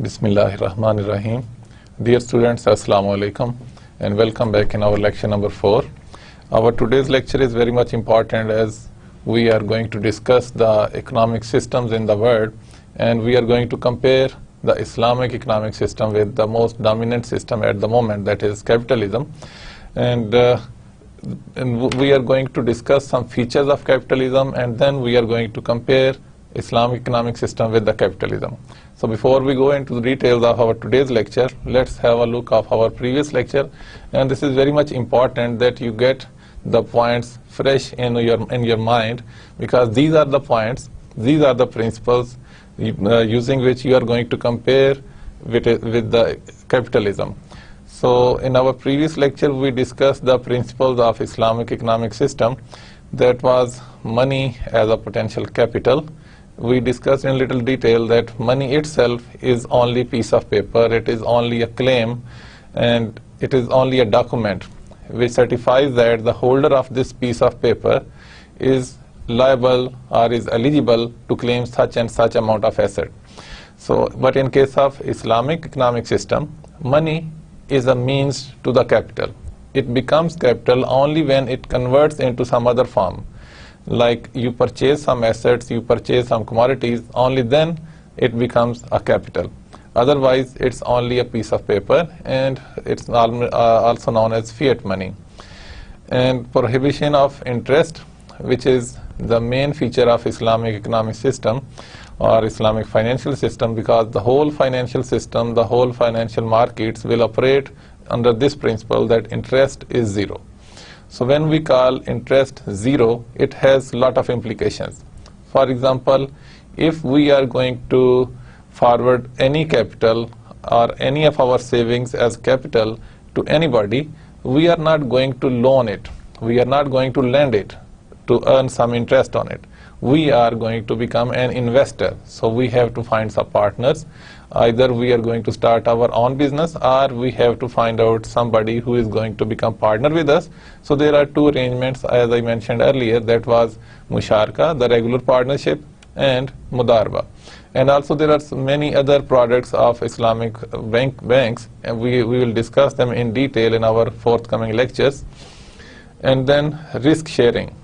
Bismillahirrahmanirrahim. Dear students, Assalamu alaikum and welcome back in our lecture number 4. Our today's lecture is very much important as we are going to discuss the economic systems in the world, and we are going to compare the Islamic economic system with the most dominant system at the moment, that is capitalism. And we are going to discuss some features of capitalism, and then we are going to compare Islamic economic system with the capitalism. So before we go into the details of our today's lecture, let's have a look of our previous lecture. And this is very much important that you get the points fresh in your mind, because these are the points, these are the principles using which you are going to compare with the capitalism. So in our previous lecture we discussed the principles of Islamic economic system, that was money as a potential capital. We discussed in little detail that money itself is only a piece of paper, it is only a claim, and it is only a document which certifies that the holder of this piece of paper is liable or is eligible to claim such and such amount of asset. So, but in case of Islamic economic system, money is a means to the capital. It becomes capital only when it converts into some other form. Like you purchase some assets, you purchase some commodities, only then it becomes a capital. Otherwise, it's only a piece of paper, and it's also known as fiat money. And prohibition of interest, which is the main feature of Islamic economic system or Islamic financial system, because the whole financial system, the whole financial markets will operate under this principle that interest is zero. So when we call interest zero, it has a lot of implications. For example, if we are going to forward any capital or any of our savings as capital to anybody, we are not going to loan it. We are not going to lend it to earn some interest on it. We are going to become an investor. So we have to find some partners. Either we are going to start our own business, or we have to find out somebody who is going to become partner with us. So there are two arrangements, as I mentioned earlier, that was Musharaka, the regular partnership, and Mudarba. And also there are many other products of Islamic banks, and we will discuss them in detail in our forthcoming lectures. And then risk sharing.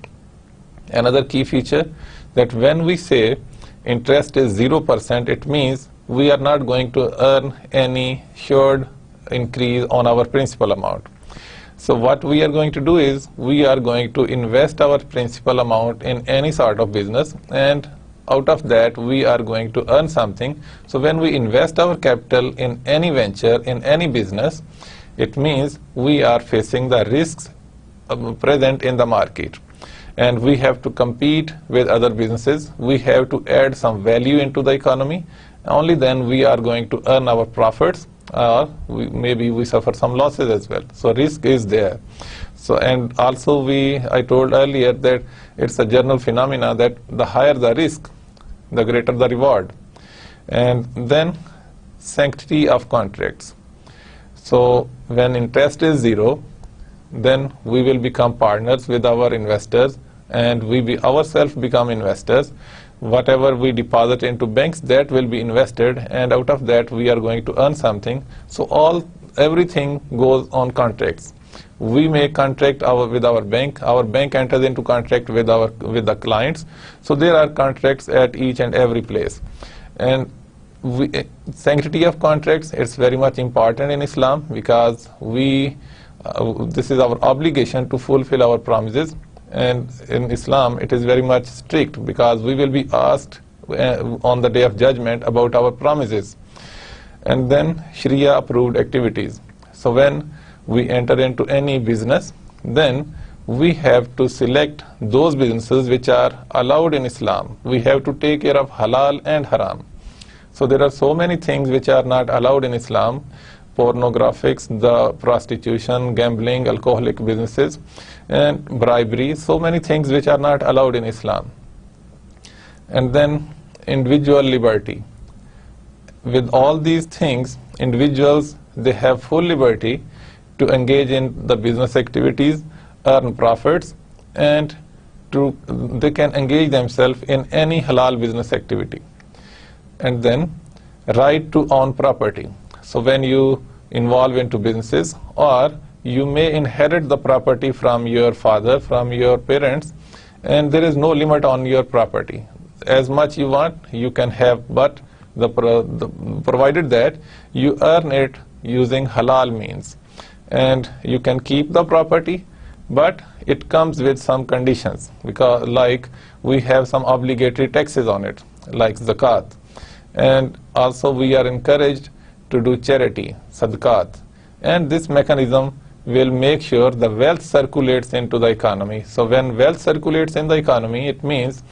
Another key feature, that when we say interest is 0%, it means we are not going to earn any assured increase on our principal amount. So what we are going to do is, we are going to invest our principal amount in any sort of business, and out of that we are going to earn something. So when we invest our capital in any venture, in any business, it means we are facing the risks present in the market. And we have to compete with other businesses. We have to add some value into the economy. Only then we are going to earn our profits, or maybe we suffer some losses as well. So risk is there. So, and also I told earlier that it's a general phenomena that the higher the risk, the greater the reward. And then sanctity of contracts. So when interest is zero, then we will become partners with our investors, and we ourselves become investors. Whatever we deposit into banks, that will be invested, and out of that we are going to earn something. So everything goes on contracts. We make contract with our bank enters into contract with the clients. So there are contracts at each and every place. And sanctity of contracts, it's very much important in Islam, because this is our obligation to fulfill our promises. And in Islam it is very much strict, because we will be asked on the day of judgment about our promises. And then Sharia approved activities. So when we enter into any business, then we have to select those businesses which are allowed in Islam. We have to take care of halal and haram. So there are so many things which are not allowed in Islam: pornographics, the prostitution, gambling, alcoholic businesses, and bribery. So many things which are not allowed in Islam. and then individual liberty. With all these things, individuals, they have full liberty to engage in the business activities, earn profits, and they can engage themselves in any halal business activity. And then right to own property. So when you involve into businesses, or you may inherit the property from your father, from your parents, and there is no limit on your property. As much you want, you can have, but provided that you earn it using halal means. And you can keep the property, but it comes with some conditions, because like we have some obligatory taxes on it, like zakat. And also we are encouraged to do charity, sadaqat. And this mechanism will make sure the wealth circulates into the economy. So when wealth circulates in the economy, it means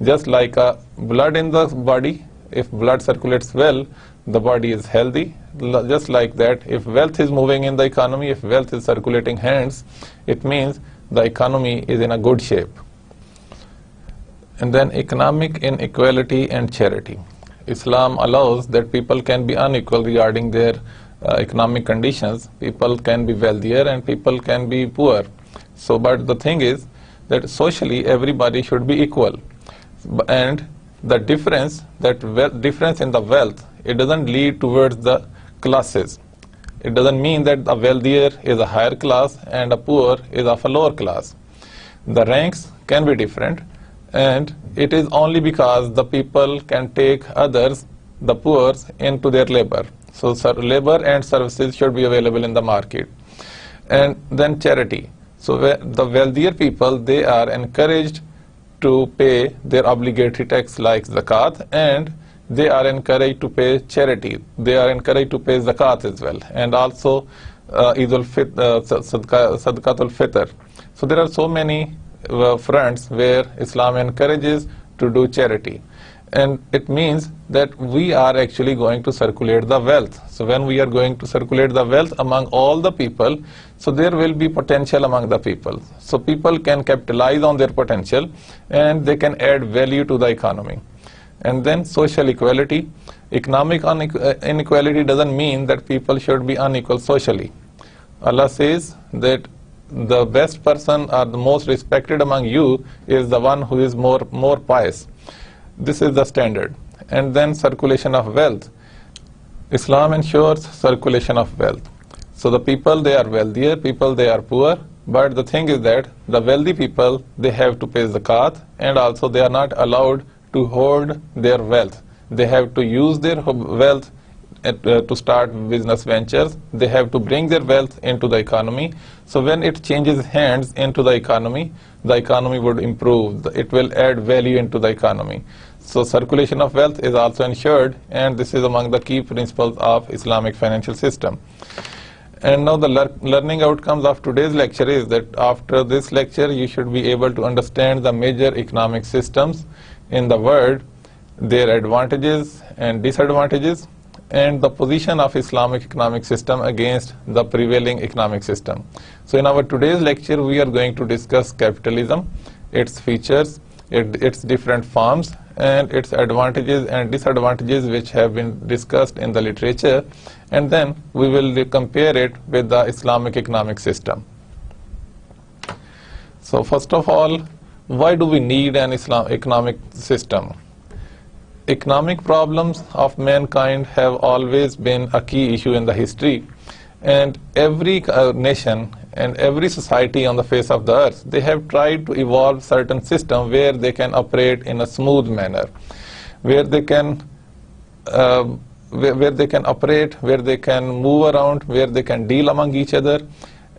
just like blood in the body, if blood circulates well, the body is healthy. Just like that, if wealth is moving in the economy, if wealth is circulating hands, it means the economy is in a good shape. And then economic inequality and charity. Islam allows that people can be unequal regarding their economic conditions. People can be wealthier and people can be poor. So, but the thing is that socially everybody should be equal. And the difference, difference in the wealth, it doesn't lead towards the classes. It doesn't mean that a wealthier is a higher class and a poor is of a lower class. The ranks can be different, and it is only because the people can take others, the poor, into their labor. So labor and services should be available in the market. And then charity. So the wealthier people, they are encouraged to pay their obligatory tax like zakat, and they are encouraged to pay charity. They are encouraged to pay zakat as well, and also Sadaqatul Fitr. So there are so many fronts where Islam encourages to do charity. And it means that we are actually going to circulate the wealth. So when we are going to circulate the wealth among all the people, so there will be potential among the people. So people can capitalize on their potential and they can add value to the economy. And then social equality. Economic inequality doesn't mean that people should be unequal socially. Allah says that the best person or the most respected among you is the one who is more pious. This is the standard. And then circulation of wealth. Islam ensures circulation of wealth. So the people, they are wealthier, people, they are poor, but the thing is that the wealthy people, they have to pay zakat, and also they are not allowed to hoard their wealth. They have to use their wealth to start business ventures. They have to bring their wealth into the economy. So when it changes hands into the economy would improve. It will add value into the economy. So circulation of wealth is also ensured, and this is among the key principles of Islamic financial system. And now the learning outcomes of today's lecture is that after this lecture you should be able to understand the major economic systems in the world, their advantages and disadvantages, and the position of Islamic economic system against the prevailing economic system. So in our today's lecture we are going to discuss capitalism, its features, its different forms, and its advantages and disadvantages which have been discussed in the literature, and then we will compare it with the Islamic economic system. So first of all, why do we need an Islamic economic system? Economic problems of mankind have always been a key issue in the history, and every nation and every society on the face of the earth, they have tried to evolve certain system where they can operate in a smooth manner, where they can operate, where they can move around, where they can deal among each other,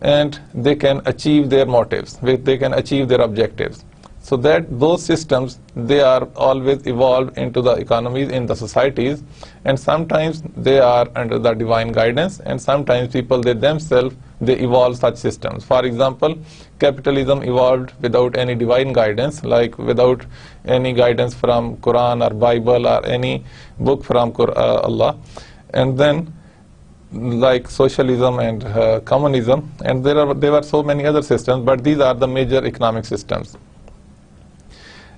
and they can achieve their motives, where they can achieve their objectives. So that those systems, they are always evolved into the economies, in the societies, and sometimes they are under the divine guidance, and sometimes people, they themselves, they evolve such systems. For example, capitalism evolved without any divine guidance, like without any guidance from Quran or Bible or any book from Allah. And then like socialism and communism, and there were so many other systems, but these are the major economic systems.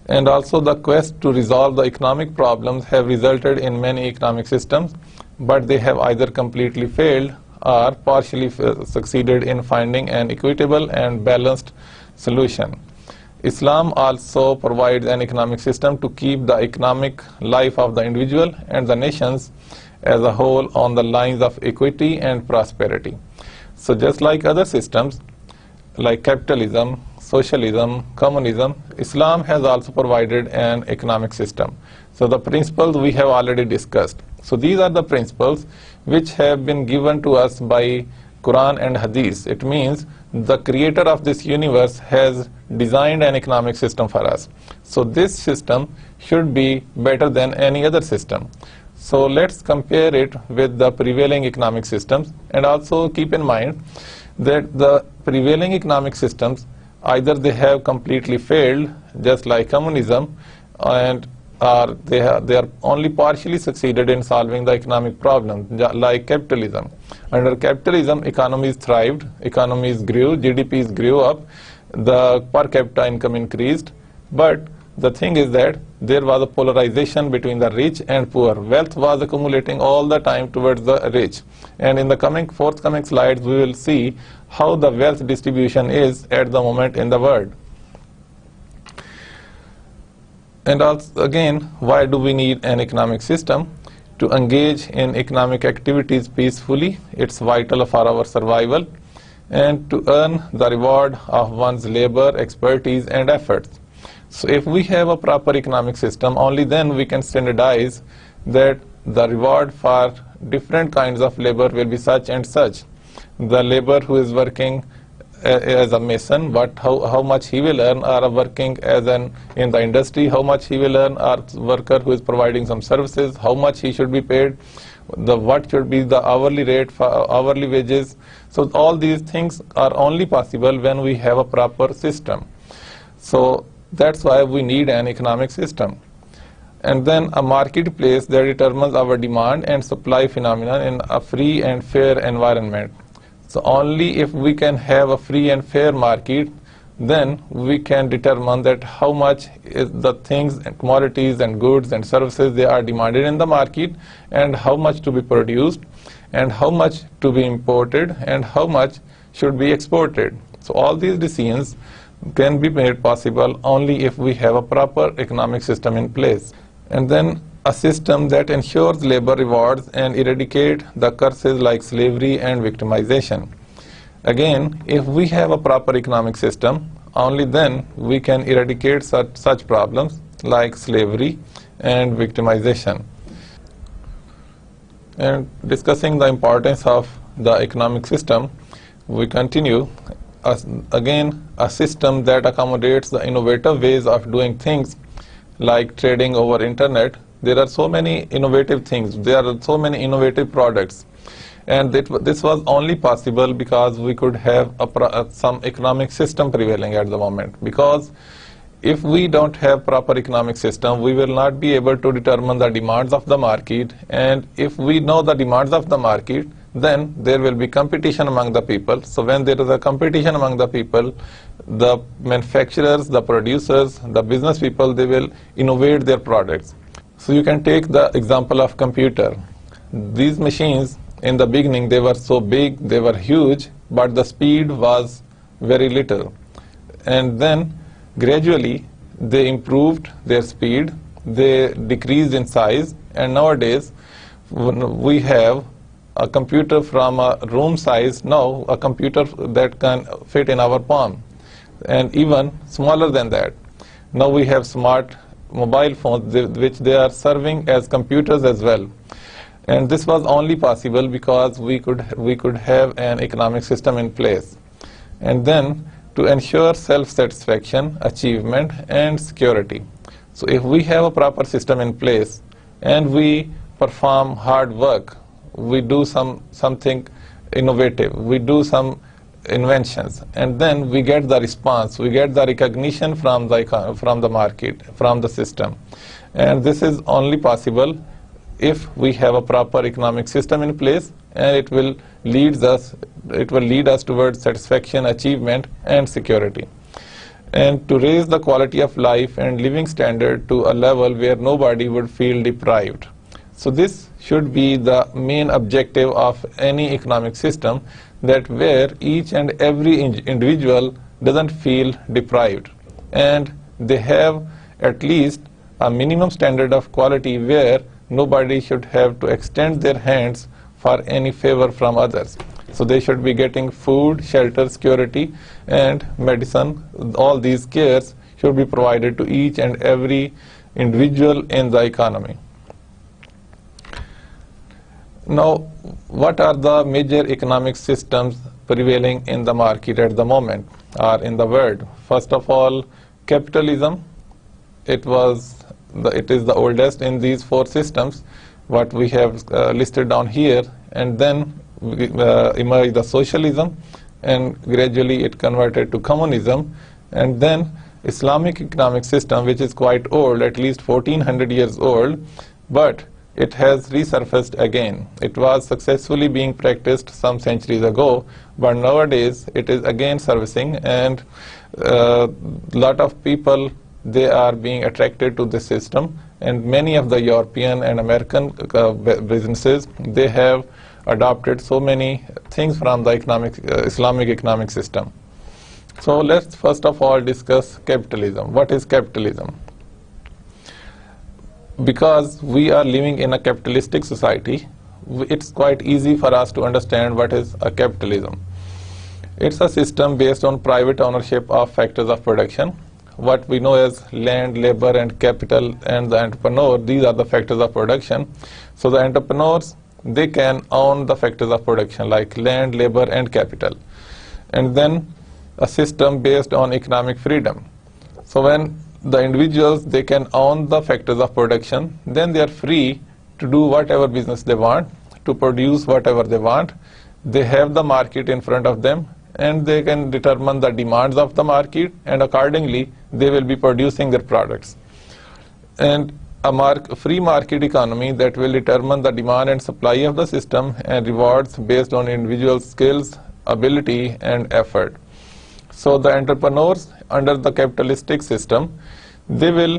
And also the quest to resolve the economic problems have resulted in many economic systems, but they have either completely failed or partially succeeded in finding an equitable and balanced solution. Islam also provides an economic system to keep the economic life of the individual and the nations as a whole on the lines of equity and prosperity. So just like other systems like capitalism, socialism, communism, Islam has also provided an economic system. So the principles we have already discussed. So these are the principles which have been given to us by Quran and Hadith. It means the creator of this universe has designed an economic system for us. So this system should be better than any other system. So let's compare it with the prevailing economic systems, and also keep in mind that the prevailing economic systems, either they have completely failed, just like communism, and they are only partially succeeded in solving the economic problem, like capitalism. Under capitalism, economies thrived, economies grew, GDPs grew up, the per capita income increased, but the thing is that there was a polarization between the rich and poor. Wealth was accumulating all the time towards the rich. And in the forthcoming slides, we will see how the wealth distribution is at the moment in the world. And also, again, why do we need an economic system? To engage in economic activities peacefully, it's vital for our survival, and to earn the reward of one's labor, expertise, and efforts. So if we have a proper economic system, only then we can standardize that the reward for different kinds of labor will be such and such. The labor who is working as a mason, how much he will earn, or working in the industry, how much he will earn, or worker who is providing some services, how much he should be paid, what should be the hourly rate for hourly wages. So all these things are only possible when we have a proper system. So that's why we need an economic system. And then a marketplace that determines our demand and supply phenomenon in a free and fair environment. So only if we can have a free and fair market, then we can determine that how much is the things and commodities and goods and services they are demanded in the market, and how much to be produced, and how much to be imported, and how much should be exported. So all these decisions can be made possible only if we have a proper economic system in place. And then a system that ensures labor rewards and eradicate the curses like slavery and victimization. Again, if we have a proper economic system, only then we can eradicate such problems like slavery and victimization. And discussing the importance of the economic system, we continue. Again, a system that accommodates the innovative ways of doing things, like trading over internet. There are so many innovative things, there are so many innovative products, and this was only possible because we could have some economic system prevailing at the moment. Because if we don't have proper economic system, we will not be able to determine the demands of the market, and if we know the demands of the market, then there will be competition among the people. So when there is a competition among the people, the manufacturers, the producers, the business people, they will innovate their products. So you can take the example of computer. These machines, in the beginning, they were so big, they were huge, but the speed was very little. And then gradually they improved their speed, they decreased in size, and nowadays we have a computer from a room size, now a computer that can fit in our palm, and even smaller than that. Now we have smart mobile phones which they are serving as computers as well. And this was only possible because we could have an economic system in place. And then to ensure self-satisfaction, achievement, and security. So if we have a proper system in place and we perform hard work, we do something innovative, we do some inventions, and then we get the response, we get the recognition from the market, from the system. And this is only possible if we have a proper economic system in place, and it will lead us towards satisfaction, achievement, and security. and to raise the quality of life and living standard to a level where nobody would feel deprived. So this should be the main objective of any economic system, that where each and every individual doesn't feel deprived, and they have at least a minimum standard of quality where nobody should have to extend their hands for any favor from others. So they should be getting food, shelter, security, and medicine. All these cares should be provided to each and every individual in the economy. Now, what are the major economic systems prevailing in the market at the moment or in the world? First of all, capitalism. It is the oldest in these four systems, what we have listed down here, and then emerged the socialism, and gradually it converted to communism, and then Islamic economic system, which is quite old, at least 1400 years old, but it has resurfaced again. It was successfully being practiced some centuries ago, but nowadays it is again surfacing, and lot of people, they are being attracted to this system, and many of the European and American businesses, they have adopted so many things from the Islamic economic system. So let's first of all discuss capitalism. What is capitalism? Because we are living in a capitalistic society, it's quite easy for us to understand what is a capitalism. It's a system based on private ownership of factors of production. What we know as land, labor, and capital, and the entrepreneur, these are the factors of production. So the entrepreneurs, they can own the factors of production like land, labor, and capital. And then a system based on economic freedom. So when the individuals, they can own the factors of production, then they are free to do whatever business they want, to produce whatever they want. They have the market in front of them, and they can determine the demands of the market, and accordingly they will be producing their products. And a free market economy that will determine the demand and supply of the system and rewards based on individual skills, ability, and effort. So the entrepreneurs under the capitalistic system, they will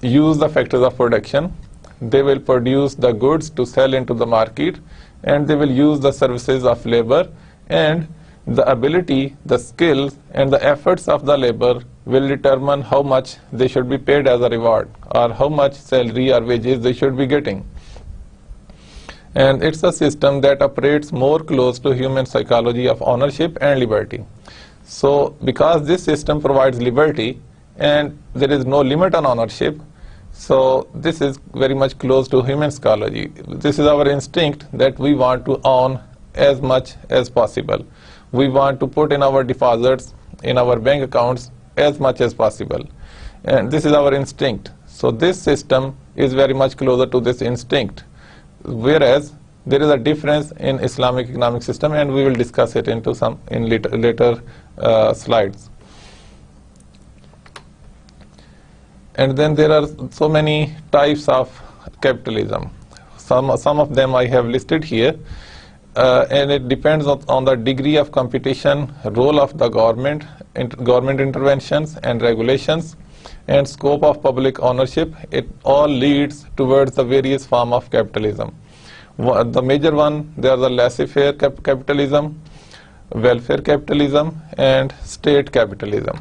use the factors of production, they will produce the goods to sell into the market, and they will use the services of labor, and the ability, the skills, and the efforts of the labor will determine how much they should be paid as a reward, or how much salary or wages they should be getting. And it's a system that operates more close to human psychology of ownership and liberty. So because this system provides liberty and there is no limit on ownership, so this is very much close to human psychology. This is our instinct that we want to own as much as possible. We want to put in our deposits in our bank accounts as much as possible. And this is our instinct. So this system is very much closer to this instinct. Whereas there is a difference in Islamic economic system, and we will discuss it in later slides. And then there are so many types of capitalism. Some of them I have listed here, and it depends on the degree of competition, role of the government interventions and regulations, and scope of public ownership. It all leads towards the various form of capitalism. The major one, they are the laissez-faire capitalism, welfare capitalism, and state capitalism.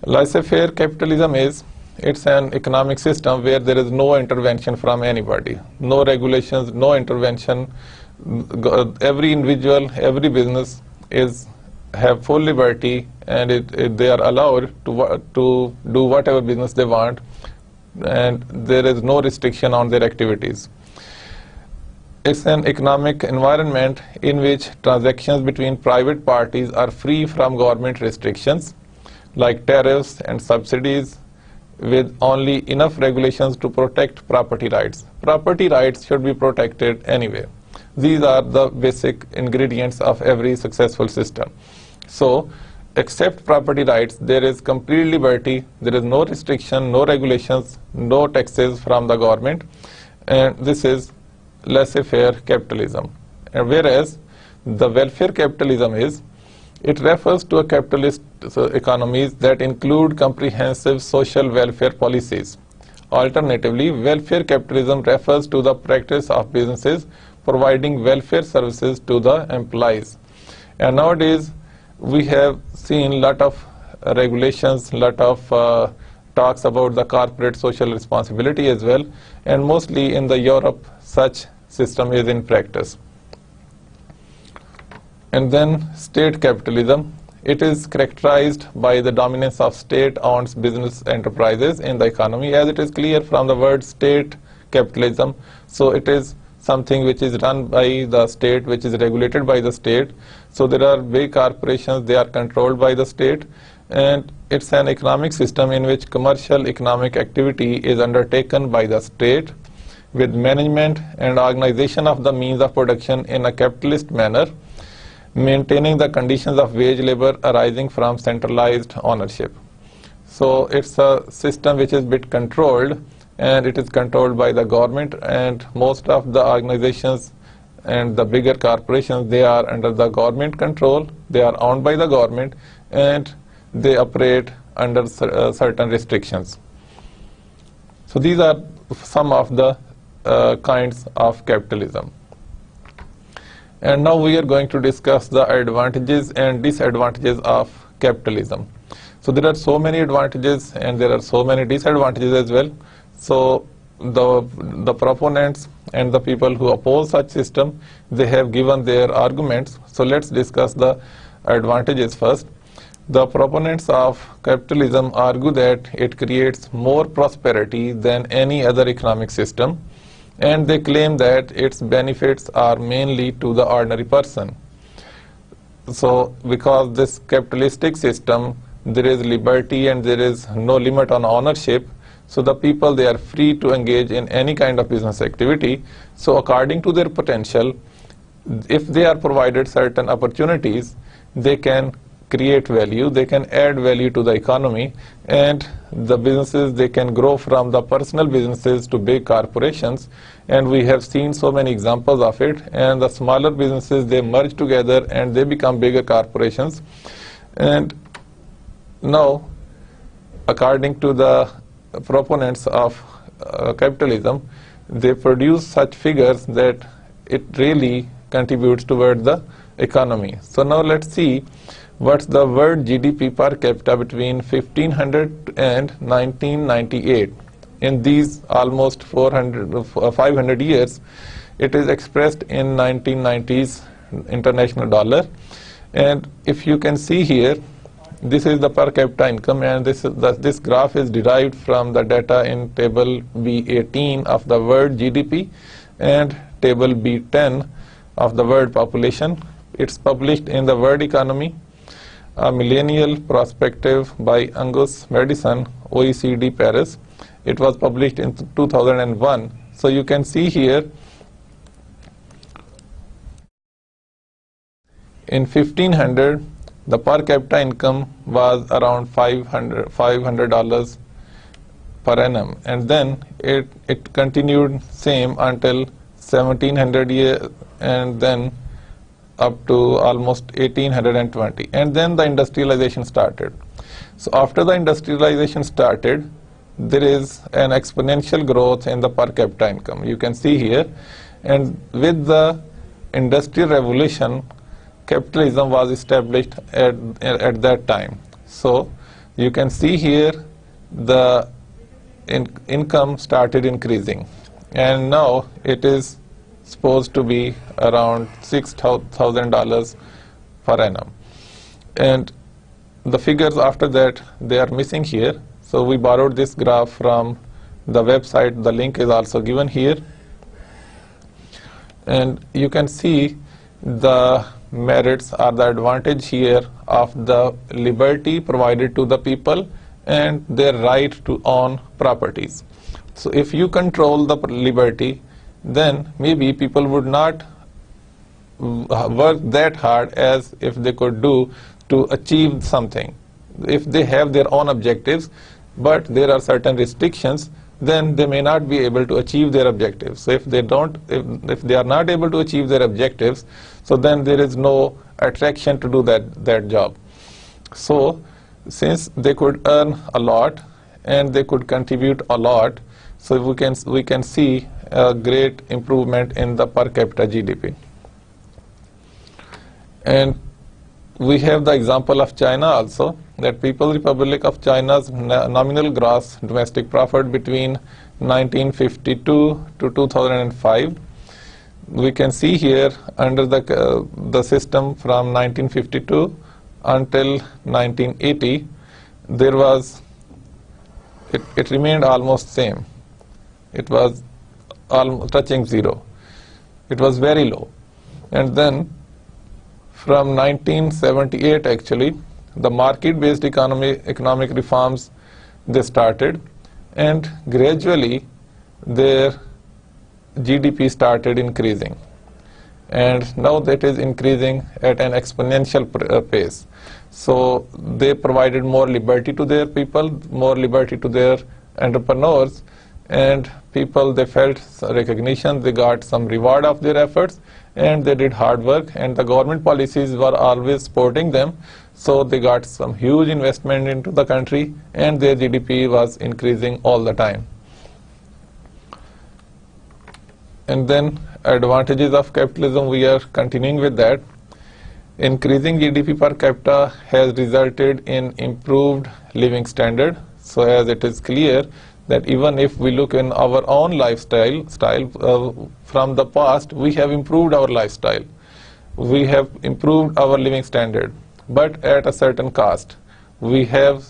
Laissez-faire capitalism it's an economic system where there is no intervention from anybody, no regulations, no intervention. Every individual, every business have full liberty, and they are allowed to do whatever business they want, and there is no restriction on their activities. It's an economic environment in which transactions between private parties are free from government restrictions like tariffs and subsidies, with only enough regulations to protect property rights. Property rights should be protected anyway. These are the basic ingredients of every successful system. So, except property rights, there is complete liberty, there is no restriction, no regulations, no taxes from the government, and this is laissez-faire capitalism. And whereas the welfare capitalism It refers to a capitalist economies that include comprehensive social welfare policies. Alternatively, welfare capitalism refers to the practice of businesses providing welfare services to the employees. And nowadays, we have seen a lot of regulations, lot of talks about the corporate social responsibility as well, and mostly in the Europe, such system is in practice. And then state capitalism. It is characterized by the dominance of state-owned business enterprises in the economy, as it is clear from the word state capitalism. So it is something which is run by the state, which is regulated by the state. So there are big corporations, they are controlled by the state, and it's an economic system in which commercial economic activity is undertaken by the state with management and organization of the means of production in a capitalist manner, maintaining the conditions of wage labor arising from centralized ownership. So it's a system which is bit controlled, and it is controlled by the government, and most of the organizations and the bigger corporations, they are under the government control, they are owned by the government, and they operate under certain restrictions. So these are some of the kinds of capitalism. And now we are going to discuss the advantages and disadvantages of capitalism. So there are so many advantages and there are so many disadvantages as well. So the proponents and the people who oppose such system, they have given their arguments. So let's discuss the advantages first. The proponents of capitalism argue that it creates more prosperity than any other economic system, and they claim that its benefits are mainly to the ordinary person. So because this capitalistic system, there is liberty and there is no limit on ownership, so the people, they are free to engage in any kind of business activity. So according to their potential, if they are provided certain opportunities, they can create value, they can add value to the economy, and the businesses, they can grow from the personal businesses to big corporations, and we have seen so many examples of it. And the smaller businesses, they merge together and they become bigger corporations. And now, according to the proponents of capitalism, they produce such figures that it really contributes toward the economy. So now let's see what's the world GDP per capita between 1500 and 1998. In these almost 500 years, it is expressed in 1990s international dollar. And if you can see here, this is the per capita income, and this graph is derived from the data in table B18 of the world GDP and table B10 of the world population. It's published in the World Economy, a millennial perspective by Angus Madison, OECD Paris. It was published in 2001. So you can see here, in 1500, the per capita income was around $500 per annum, and then it continued same until 1700 years, and then up to almost 1820, and then the industrialization started. So after the industrialization started, there is an exponential growth in the per capita income. You can see here, and with the industrial revolution, capitalism was established at that time. So you can see here the income started increasing, and now it is supposed to be around $6,000 per annum. And the figures after that, they are missing here. So we borrowed this graph from the website. The link is also given here. And you can see the merits or the advantage here of the liberty provided to the people and their right to own properties. So if you control the liberty, then maybe people would not work that hard as if they could do to achieve something. If they have their own objectives, but there are certain restrictions, then they may not be able to achieve their objectives. So if they are not able to achieve their objectives, so then there is no attraction to do that job. So since they could earn a lot and they could contribute a lot, so we can see a great improvement in the per capita GDP. And we have the example of China also, that People's Republic of China's nominal gross domestic profit between 1952 to 2005. We can see here under the system from 1952 until 1980, there was, it remained almost same. It was touching zero. It was very low. And then from 1978 actually, the market-based economic reforms, they started, and gradually their GDP started increasing. And now that is increasing at an exponential pace. So they provided more liberty to their people, more liberty to their entrepreneurs, and people, they felt recognition, they got some reward of their efforts, and they did hard work, and the government policies were always supporting them. So they got some huge investment into the country, and their GDP was increasing all the time. And then advantages of capitalism, we are continuing with that. Increasing GDP per capita has resulted in improved living standard. So as it is clear that even if we look in our own lifestyle from the past, we have improved our lifestyle. We have improved our living standard, but at a certain cost. We have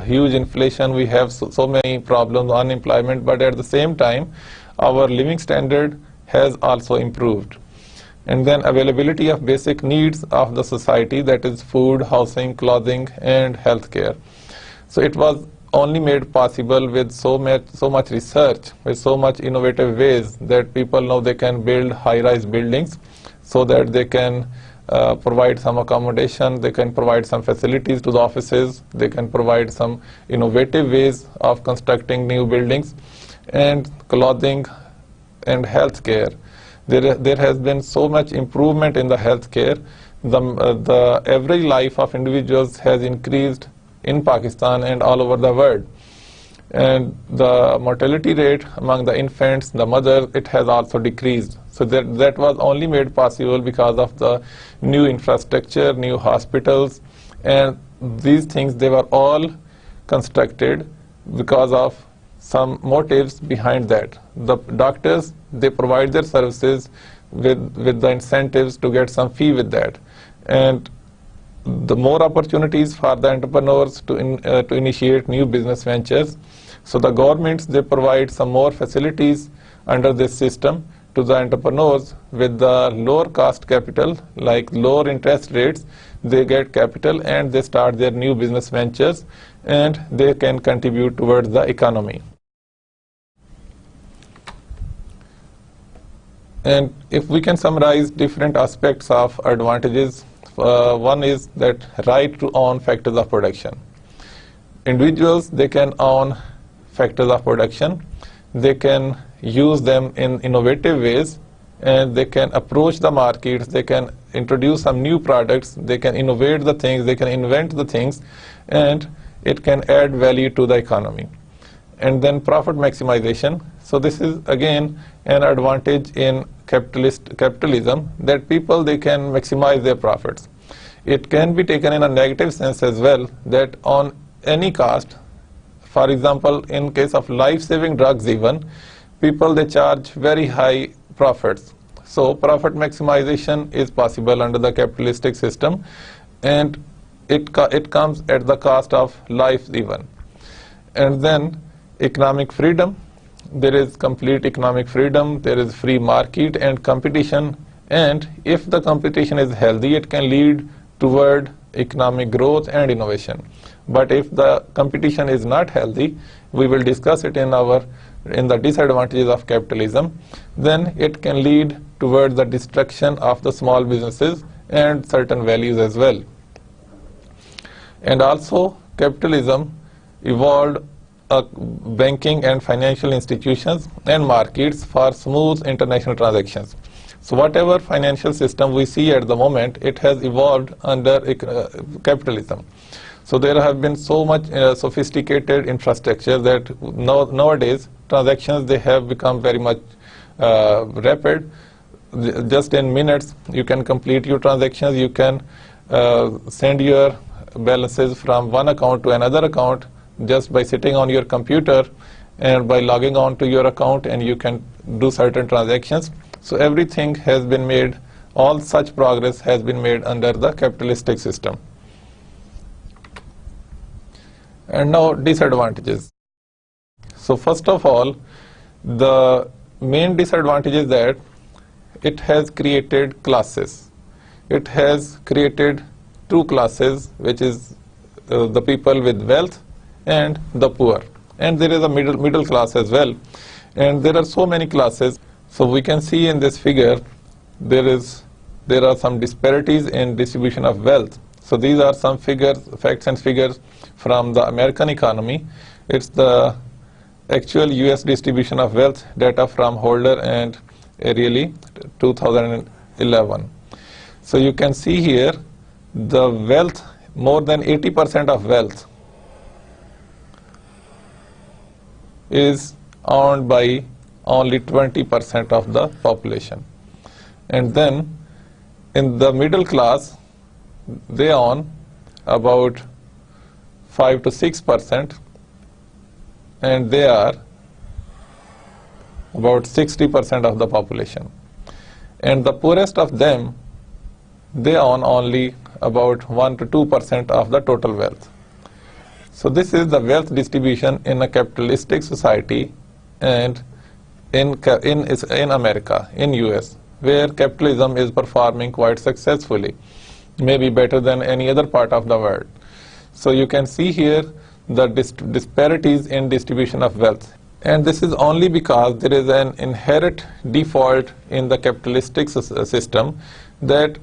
huge inflation, we have so many problems, unemployment, but at the same time, our living standard has also improved. And then availability of basic needs of the society, that is food, housing, clothing, and healthcare. So it was only made possible with so much research, with so much innovative ways, that people now they can build high-rise buildings so that they can provide some accommodation, they can provide some facilities to the offices, they can provide some innovative ways of constructing new buildings, and clothing and healthcare. There has been so much improvement in the healthcare. The average life of individuals has increased in Pakistan and all over the world. And the mortality rate among the infants, the mothers, it has also decreased. So that was only made possible because of the new infrastructure, new hospitals, and these things, they were all constructed because of some motives behind that. The doctors, they provide their services with the incentives to get some fee with that. And the more opportunities for the entrepreneurs to initiate new business ventures. So the governments, they provide some more facilities under this system to the entrepreneurs with the lower cost capital, like lower interest rates. They get capital and they start their new business ventures, and they can contribute towards the economy. And if we can summarize different aspects of advantages, one is that right to own factors of production. Individuals, they can own factors of production, they can use them in innovative ways, and they can approach the markets, they can introduce some new products, they can innovate the things, they can invent the things, and it can add value to the economy. And then profit maximization. So this is again an advantage in capitalism, that people, they can maximize their profits. It can be taken in a negative sense as well, that on any cost, for example, in case of life-saving drugs even, people, they charge very high profits. So profit maximization is possible under the capitalistic system, and it comes at the cost of life even. And then economic freedom. There is complete economic freedom, there is free market and competition, and if the competition is healthy, it can lead toward economic growth and innovation. But if the competition is not healthy, we will discuss it in the disadvantages of capitalism, then it can lead toward the destruction of the small businesses and certain values as well. And also capitalism evolved banking and financial institutions and markets for smooth international transactions. So whatever financial system we see at the moment, it has evolved under capitalism. So there have been so much sophisticated infrastructure that nowadays transactions, they have become very much rapid. Just in minutes you can complete your transactions. You can send your balances from one account to another account just by sitting on your computer and by logging on to your account, and you can do certain transactions. So everything has been made, all such progress has been made under the capitalistic system. And now disadvantages. So first of all, the main disadvantage is that it has created classes. It has created two classes, which is the people with wealth and the poor. And there is a middle class as well. And there are so many classes. So we can see in this figure, there are some disparities in distribution of wealth. So these are some figures, facts and figures from the American economy. It's the actual US distribution of wealth data from Holder and Ariely 2011. So you can see here the wealth, more than 80% of wealth is owned by only 20% of the population. And then in the middle class, they own about 5 to 6%, and they are about 60% of the population. And the poorest of them, they own only about 1 to 2% of the total wealth. So this is the wealth distribution in a capitalistic society, and in America, in US, where capitalism is performing quite successfully, maybe better than any other part of the world. So you can see here the disparities in distribution of wealth. And this is only because there is an inherent default in the capitalistic system that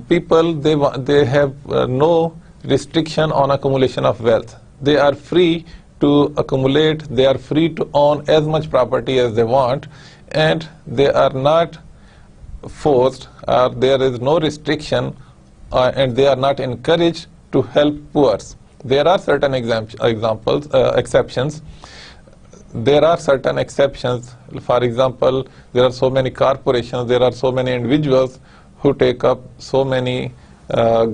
people, they have no restriction on accumulation of wealth. They are free to accumulate, they are free to own as much property as they want, and they are not forced, there is no restriction, and they are not encouraged to help poor. There are certain exceptions. There are certain exceptions. For example, there are so many corporations, there are so many individuals who take up so many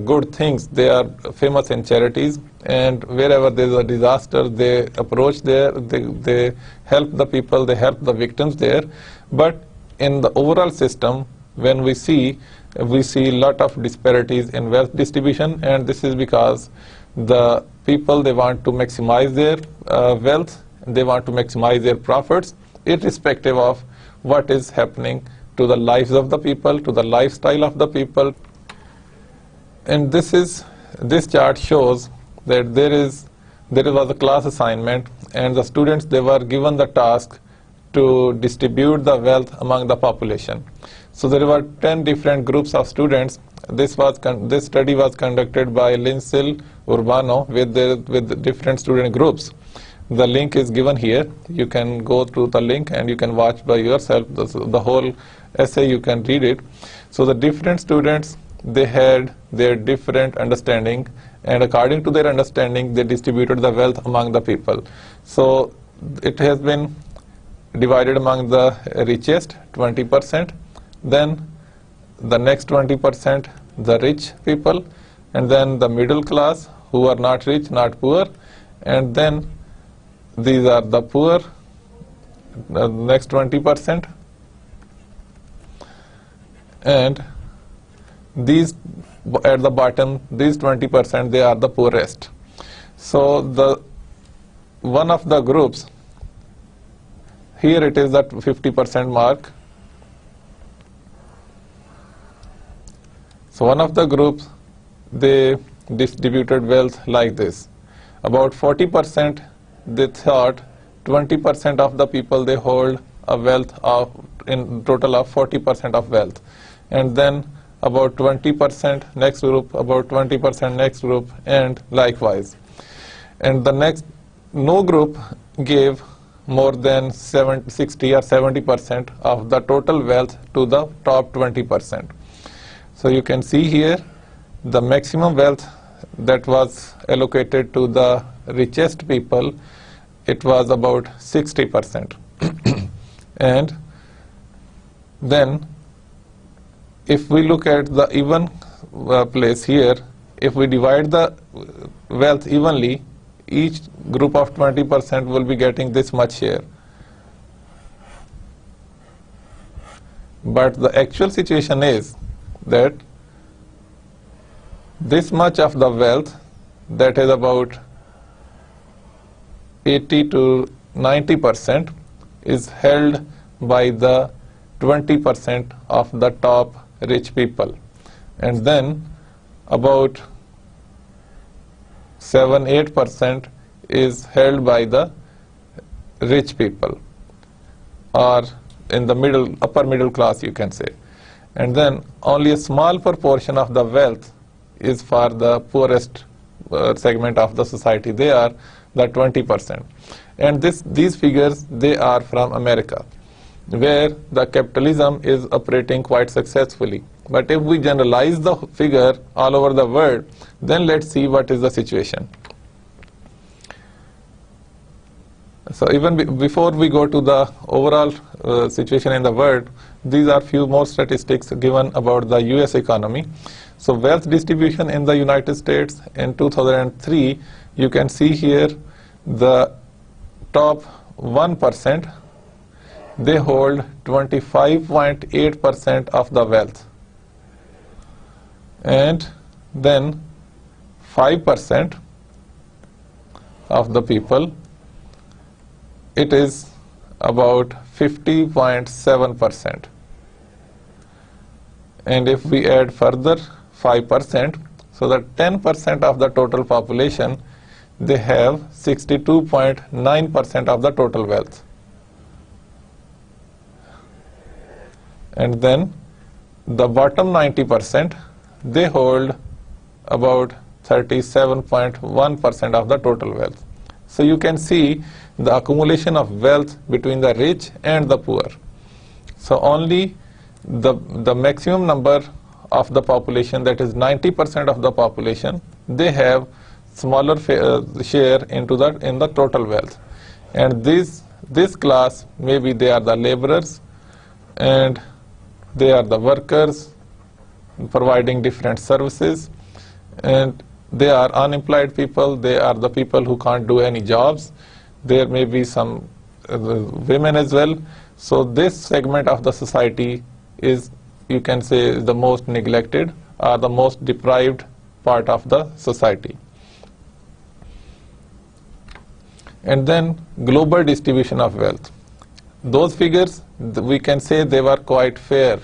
good things. They are famous in charities, and wherever there is a disaster, they approach there, they help the people, they help the victims there. But in the overall system, when we see a lot of disparities in wealth distribution, and this is because the people, they want to maximize their wealth, they want to maximize their profits, irrespective of what is happening to the lives of the people, to the lifestyle of the people. And this chart shows that there was a class assignment, and the students, they were given the task to distribute the wealth among the population. So there were 10 different groups of students. This study was conducted by Linsel Urbano with different student groups. The link is given here. You can go through the link and you can watch by yourself. The whole essay, you can read it. So the different students, they had their different understanding, and according to their understanding, they distributed the wealth among the people. So it has been divided among the richest, 20%, then the next 20%, the rich people, and then the middle class, who are not rich, not poor, and then these are the poor, the next 20%, and these at the bottom, these 20%, they are the poorest. So the one of the groups, here it is that 50% mark. So one of the groups, they distributed wealth like this. About 40%, they thought 20% of the people, they hold a wealth of, in total of 40% of wealth. And then about 20% next group, about 20% next group, and likewise. And the no group gave more than 60 or 70% of the total wealth to the top 20%. So you can see here the maximum wealth that was allocated to the richest people, it was about 60%. And then if we look at the even place here, if we divide the wealth evenly, each group of 20% will be getting this much share. But the actual situation is that this much of the wealth, that is about 80 to 90%, is held by the 20% of the top rich people, and then about 7-8% is held by the rich people, or in the upper middle class, you can say. And then only a small proportion of the wealth is for the poorest segment of the society. They are the 20%. And these figures, they are from America, where the capitalism is operating quite successfully. But if we generalize the figure all over the world, then let's see what is the situation. So even before we go to the overall situation in the world, these are few more statistics given about the US economy. So wealth distribution in the United States in 2003, you can see here the top 1%, they hold 25.8% of the wealth. And then 5% of the people, it is about 50.7%. And if we add further 5%, so that 10% of the total population, they have 62.9% of the total wealth. And then the bottom 90%, they hold about 37.1% of the total wealth. So you can see the accumulation of wealth between the rich and the poor. So only the maximum number of the population, that is 90% of the population, they have smaller share in the total wealth. And this class, maybe they are the laborers, and they are the workers providing different services, and they are unemployed people, they are the people who can't do any jobs. There may be some women as well. So this segment of the society is, you can say, the most neglected or the most deprived part of the society. And then global distribution of wealth. Those figures, we can say they were quite fair,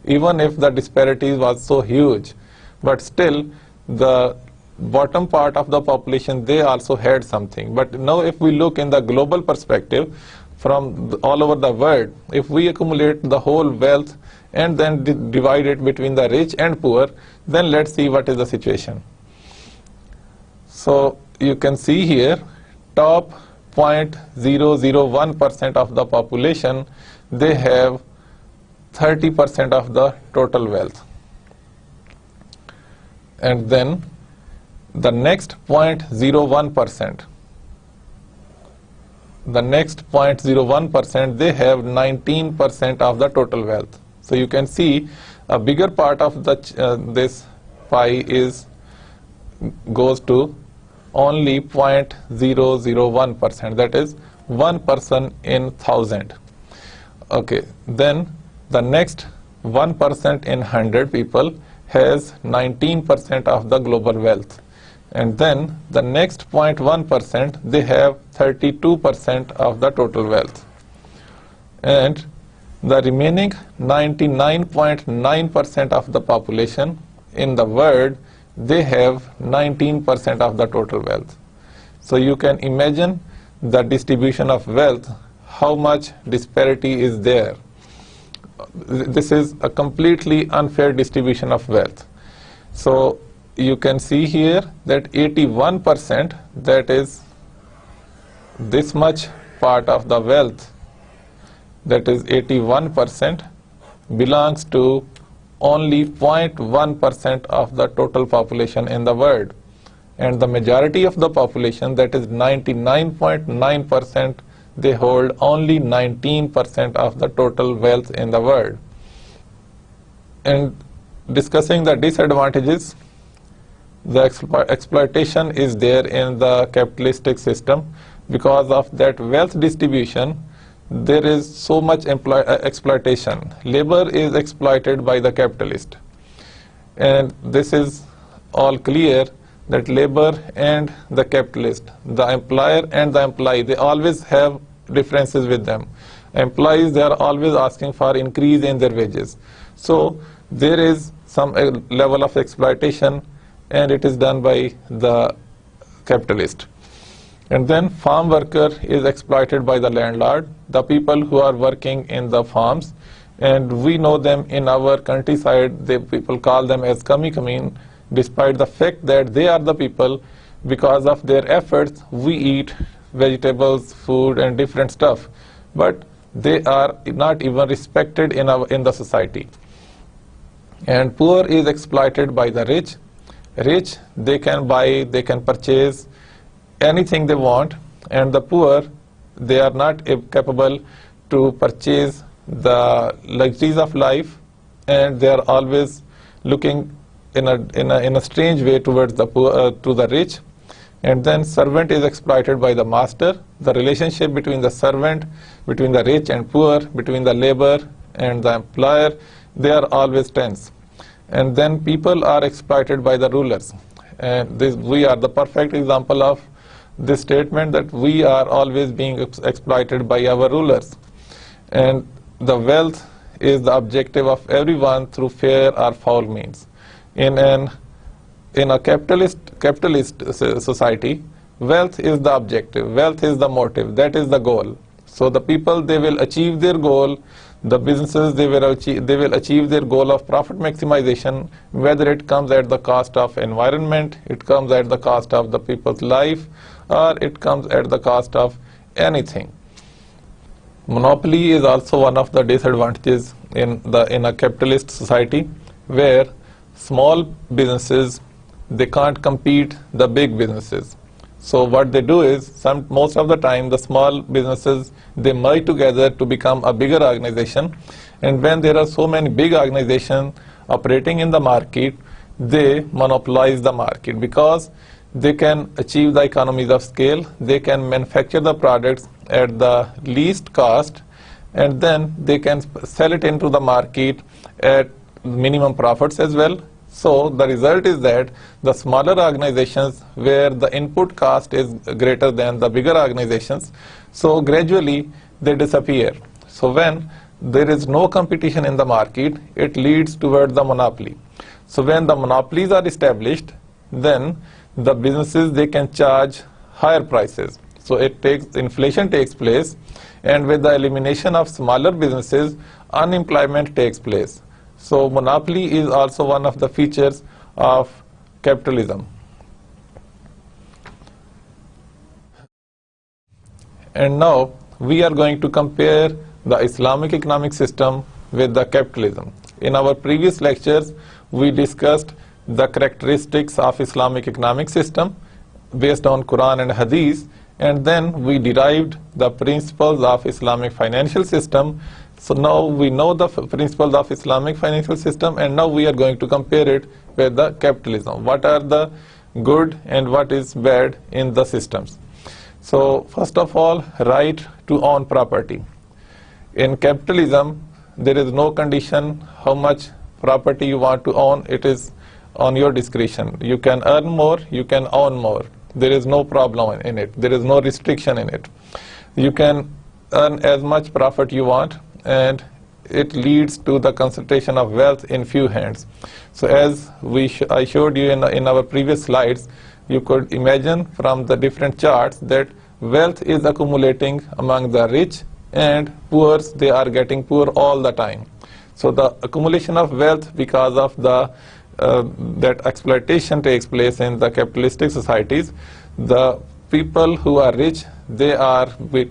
even if the disparity was so huge. But still, the bottom part of the population, they also had something. But now if we look in the global perspective, from all over the world, if we accumulate the whole wealth and then divide it between the rich and poor, then let's see what is the situation. So you can see here, top 0.001% of the population, they have 30% of the total wealth. And then the next 0.01%, they have 19% of the total wealth. So you can see a bigger part of this pie goes to only 0.001%, that is 1 person in 1,000. Okay, then the next 1% in 100 people has 19% of the global wealth. And then the next 0.1%, they have 32% of the total wealth. And the remaining 99.9% of the population in the world, they have 19% of the total wealth. So you can imagine the distribution of wealth, how much disparity is there. This is a completely unfair distribution of wealth. So you can see here that 81%, that is this much part of the wealth, that is 81%, belongs to only 0.1% of the total population in the world. And the majority of the population, that is 99.9%, they hold only 19% of the total wealth in the world. And discussing the disadvantages, the exploitation is there in the capitalistic system. Because of that wealth distribution, there is so much exploitation. Labor is exploited by the capitalist. And this is all clear that labor and the capitalist, the employer and the employee, they always have differences with them. Employees, they are always asking for increase in their wages. So there is some level of exploitation, and it is done by the capitalist. And then farm worker is exploited by the landlord, the people who are working in the farms. And we know them in our countryside, people call them as kami kamin, despite the fact that they are the people, because of their efforts, we eat vegetables, food, and different stuff. But they are not even respected in the society. And poor is exploited by the rich. Rich, they can buy, they can purchase anything they want, and the poor, they are not capable to purchase the luxuries of life, and they are always looking in a strange way towards the poor, to the rich. And then servant is exploited by the master. The relationship between the servant, between the rich and poor, between the labor and the employer, they are always tense. And then people are exploited by the rulers. And we are the perfect example of this statement, that we are always being exploited by our rulers. And the wealth is the objective of everyone through fair or foul means. In a capitalist society, wealth is the objective, wealth is the motive, that is the goal. So the people, they will achieve their goal. The businesses, they will achieve their goal of profit maximization, whether it comes at the cost of environment, it comes at the cost of the people's life, or it comes at the cost of anything. Monopoly is also one of the disadvantages in a capitalist society, where small businesses, they can't compete the big businesses. So what they do is, most of the time, the small businesses, they merge together to become a bigger organization. And when there are so many big organizations operating in the market, they monopolize the market, because they can achieve the economies of scale, they can manufacture the products at the least cost, and then they can sell it into the market at minimum profits as well. So the result is that the smaller organizations, where the input cost is greater than the bigger organizations, so gradually they disappear. So when there is no competition in the market, it leads toward the monopoly. So when the monopolies are established, then the businesses, they can charge higher prices. So inflation takes place, and with the elimination of smaller businesses, unemployment takes place. So monopoly is also one of the features of capitalism. And now we are going to compare the Islamic economic system with the capitalism. In our previous lectures, we discussed the characteristics of Islamic economic system based on Quran and Hadith, and then we derived the principles of Islamic financial system. So now we know the principles of Islamic financial system, and now we are going to compare it with the capitalism. What are the good and what is bad in the systems? So first of all, right to own property. In capitalism, there is no condition how much property you want to own. It is on your discretion. You can earn more, you can own more. There is no problem in it. There is no restriction in it. You can earn as much profit you want, and it leads to the concentration of wealth in few hands. So as I showed you in our previous slides, you could imagine from the different charts that wealth is accumulating among the rich, and poor, they are getting poor all the time. So the accumulation of wealth, because of that exploitation takes place in the capitalistic societies, the people who are rich, they are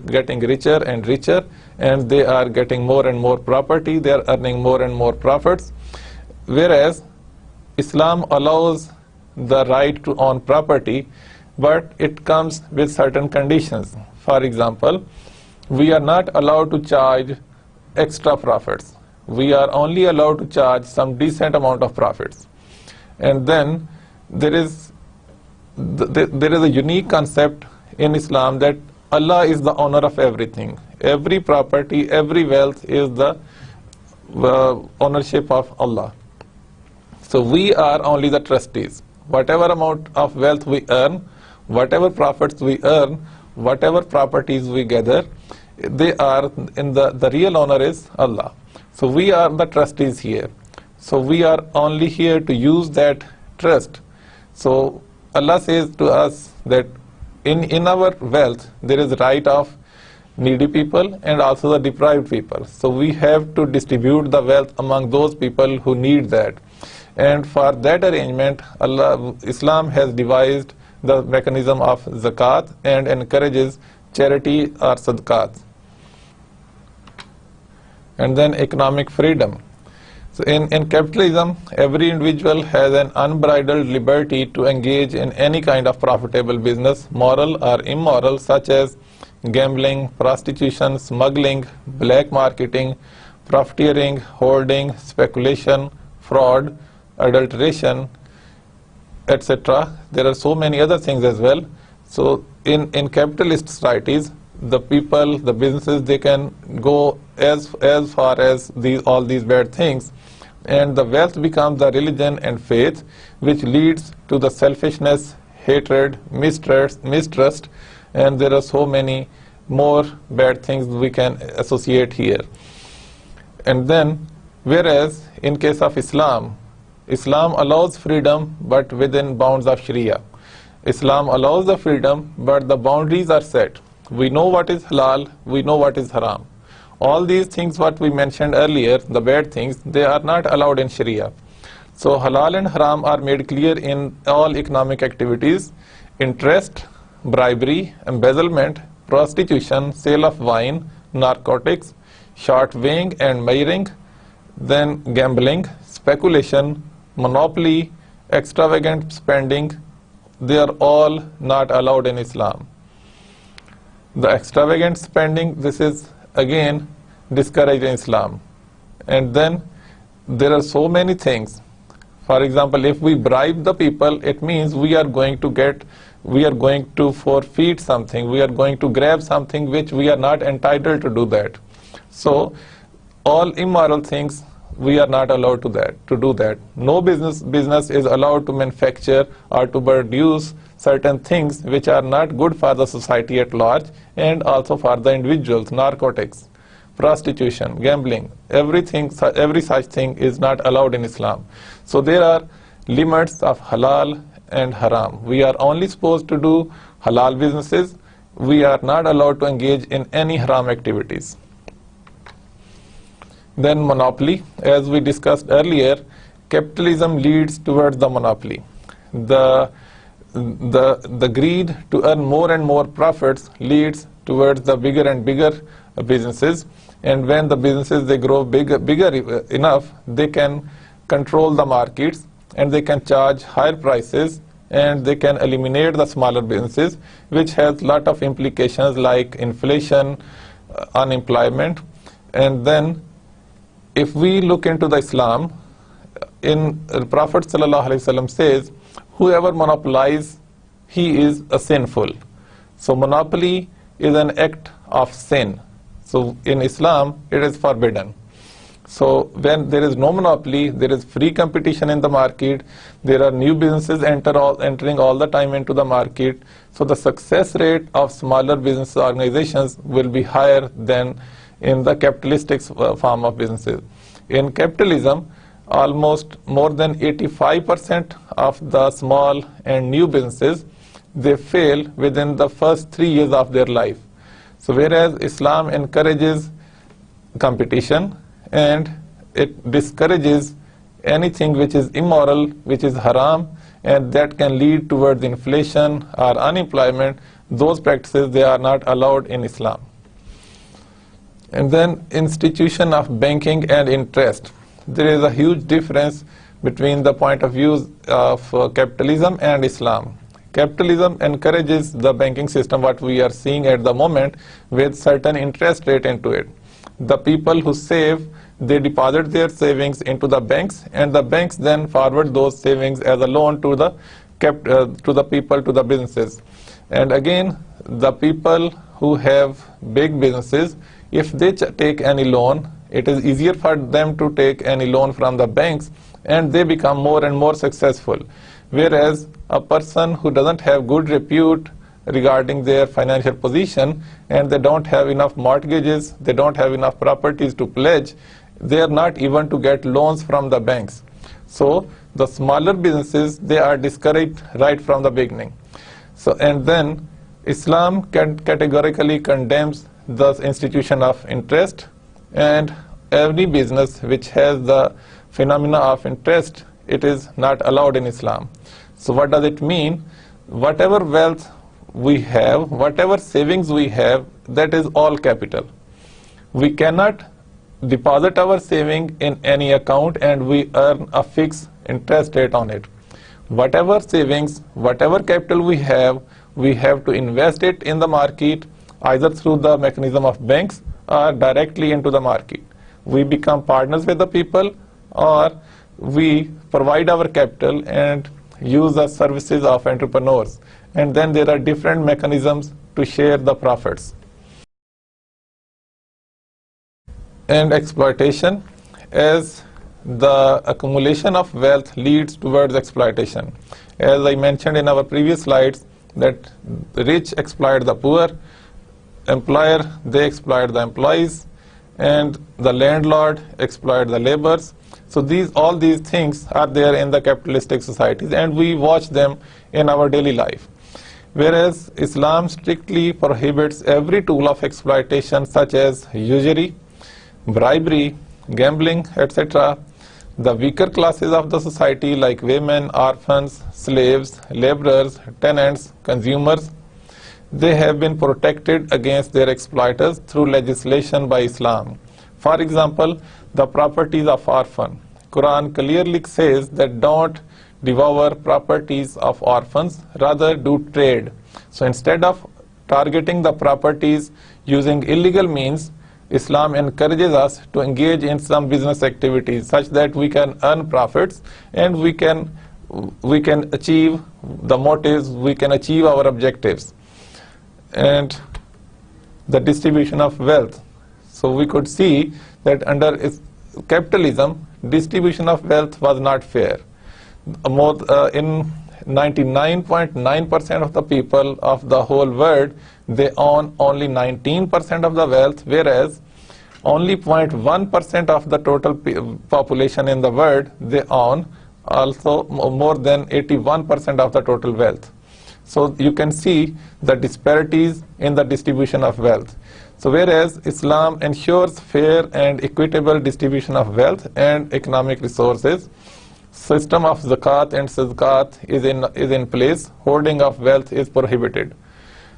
getting richer and richer, and they are getting more and more property, they are earning more and more profits. Whereas Islam allows the right to own property, but it comes with certain conditions. For example, we are not allowed to charge extra profits. We are only allowed to charge some decent amount of profits. And then there is a unique concept in Islam that Allah is the owner of everything. Every property, every wealth is the ownership of Allah. So we are only the trustees. Whatever amount of wealth we earn, whatever profits we earn, whatever properties we gather, they are in the real owner is Allah. So we are the trustees here. So we are only here to use that trust. So Allah says to us that in our wealth there is right of needy people and also the deprived people. So we have to distribute the wealth among those people who need that. And for that arrangement, Islam has devised the mechanism of zakat and encourages charity or sadaqat. And then economic freedom. So in capitalism, every individual has an unbridled liberty to engage in any kind of profitable business, moral or immoral, such as gambling, prostitution, smuggling, black marketing, profiteering, hoarding, speculation, fraud, adulteration, etc. There are so many other things as well. So in capitalist societies, the people, the businesses, they can go as far as all these bad things, and the wealth becomes the religion and faith, which leads to the selfishness, hatred, mistrust, and there are so many more bad things we can associate here. And then, whereas in case of Islam allows freedom but within bounds of Sharia. Islam allows the freedom, but the boundaries are set. We know what is halal, we know what is haram. All these things what we mentioned earlier, the bad things, they are not allowed in Sharia. So halal and haram are made clear in all economic activities: interest, bribery, embezzlement, prostitution, sale of wine, narcotics, short weighing and measuring, then gambling, speculation, monopoly, extravagant spending. They are all not allowed in Islam. The extravagant spending, this is again discouraged in Islam. And then there are so many things. For example, if we bribe the people, it means we are going to forfeit something, we are going to grab something which we are not entitled to do that. So all immoral things, we are not allowed to do that. No business is allowed to manufacture or to produce certain things which are not good for the society at large and also for the individuals. Narcotics, prostitution, gambling, every such thing is not allowed in Islam. So there are limits of halal and haram. We are only supposed to do halal businesses. We are not allowed to engage in any haram activities. Then monopoly, as we discussed earlier, capitalism leads towards the monopoly. The greed to earn more and more profits leads towards the bigger and bigger businesses, and when the businesses they grow bigger enough, they can control the markets and they can charge higher prices and they can eliminate the smaller businesses, which has lot of implications like inflation, unemployment. And then if we look into the Islam, in Prophet ﷺ says, whoever monopolizes, he is a sinful. So monopoly is an act of sin. So in Islam, it is forbidden. So when there is no monopoly, there is free competition in the market, there are new businesses entering all the time into the market. So the success rate of smaller business organizations will be higher than in the capitalistic form of businesses. In capitalism, almost more than 85% of the small and new businesses, they fail within the first 3 years of their life. So whereas Islam encourages competition and it discourages anything which is immoral, which is haram, and that can lead towards inflation or unemployment, those practices, they are not allowed in Islam. And then institution of banking and interest. There is a huge difference between the point of view of capitalism and Islam. Capitalism encourages the banking system, what we are seeing at the moment, with certain interest rate into it. The people who save, they deposit their savings into the banks, and the banks then forward those savings as a loan to the people, to the businesses. And again, the people who have big businesses, if they take any loan, it is easier for them to take any loan from the banks, and they become more and more successful. Whereas a person who doesn't have good repute regarding their financial position, and they don't have enough mortgages, they don't have enough properties to pledge, they are not even to get loans from the banks. So the smaller businesses, they are discouraged right from the beginning. So, and then Islam categorically condemns the institution of interest, and every business which has the phenomena of interest, it is not allowed in Islam. So what does it mean? Whatever wealth we have, whatever savings we have, that is all capital. We cannot deposit our saving in any account and we earn a fixed interest rate on it. Whatever savings, whatever capital we have to invest it in the market, either through the mechanism of banks or directly into the market. We become partners with the people, or we provide our capital and use the services of entrepreneurs. And then there are different mechanisms to share the profits. And exploitation, as the accumulation of wealth leads towards exploitation. As I mentioned in our previous slides, that the rich exploit the poor, employer, they exploit the employees, and the landlord exploit the laborers. So all these things are there in the capitalistic societies, and we watch them in our daily life. Whereas Islam strictly prohibits every tool of exploitation, such as usury, bribery, gambling, etc. The weaker classes of the society, like women, orphans, slaves, laborers, tenants, consumers, they have been protected against their exploiters through legislation by Islam. For example, the properties of orphan. Quran clearly says that don't devour properties of orphans, rather do trade. So instead of targeting the properties using illegal means, Islam encourages us to engage in some business activities such that we can earn profits and we can achieve the motives, we can achieve our objectives. And the distribution of wealth. So we could see that under capitalism, distribution of wealth was not fair. In 99.9% of the people of the whole world, they own only 19% of the wealth, whereas only 0.1% of the total population in the world, they own also more than 81% of the total wealth. So you can see the disparities in the distribution of wealth. So whereas Islam ensures fair and equitable distribution of wealth and economic resources, system of zakat and sadaqat is in place, hoarding of wealth is prohibited.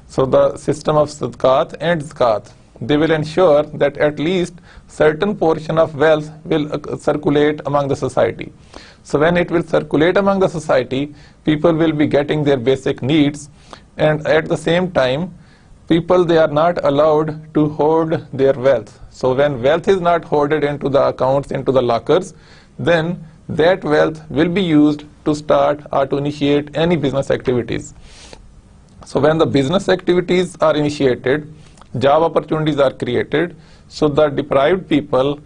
So the system of sadaqat and zakat, they will ensure that at least certain portion of wealth will circulate among the society. So when it will circulate among the society, people will be getting their basic needs, and at the same time, people, they are not allowed to hoard their wealth. So when wealth is not hoarded into the accounts, into the lockers, then that wealth will be used to start or to initiate any business activities. So when the business activities are initiated, job opportunities are created, so the deprived people,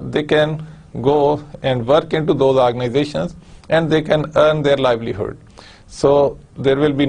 they can go and work into those organizations and they can earn their livelihood. So there will be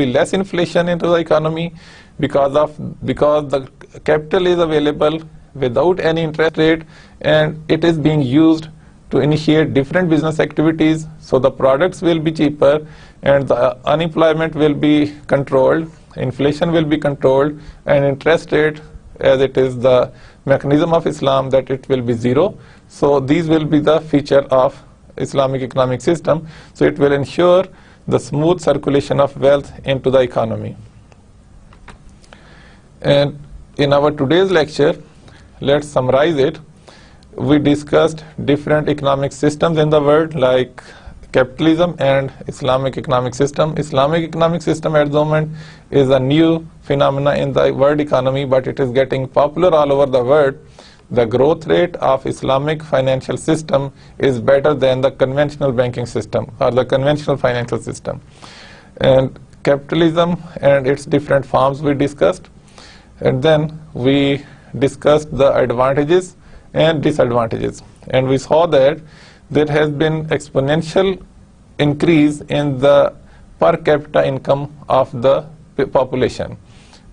less inflation into the economy because the capital is available without any interest rate, and it is being used to initiate different business activities. So the products will be cheaper and the unemployment will be controlled, inflation will be controlled, and interest rate, as it is the mechanism of Islam, that it will be zero. So these will be the feature of Islamic economic system. So it will ensure the smooth circulation of wealth into the economy. And in our today's lecture, let's summarize it. We discussed different economic systems in the world, like capitalism and Islamic economic system. Islamic economic system at the moment is a new phenomena in the world economy, but it is getting popular all over the world. The growth rate of Islamic financial system is better than the conventional banking system or the conventional financial system. And capitalism and its different forms we discussed. And then we discussed the advantages and disadvantages. And we saw that there has been exponential increase in the per capita income of the population.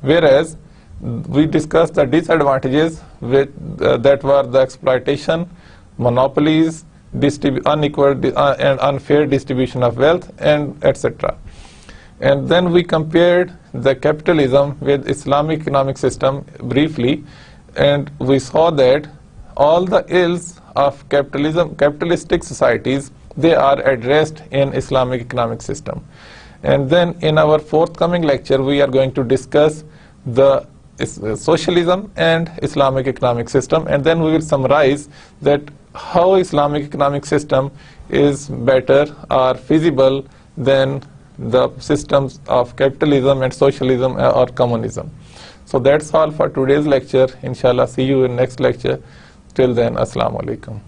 Whereas we discussed the disadvantages that were the exploitation, monopolies, unequal and unfair distribution of wealth, and etc. And then we compared the capitalism with Islamic economic system briefly, and we saw that all the ills of capitalistic societies, they are addressed in Islamic economic system. And then in our forthcoming lecture, we are going to discuss the socialism and Islamic economic system, and then we will summarize that how Islamic economic system is better or feasible than the systems of capitalism and socialism or communism. So that's all for today's lecture. Inshallah, see you in next lecture. Till then, Assalamu alaikum.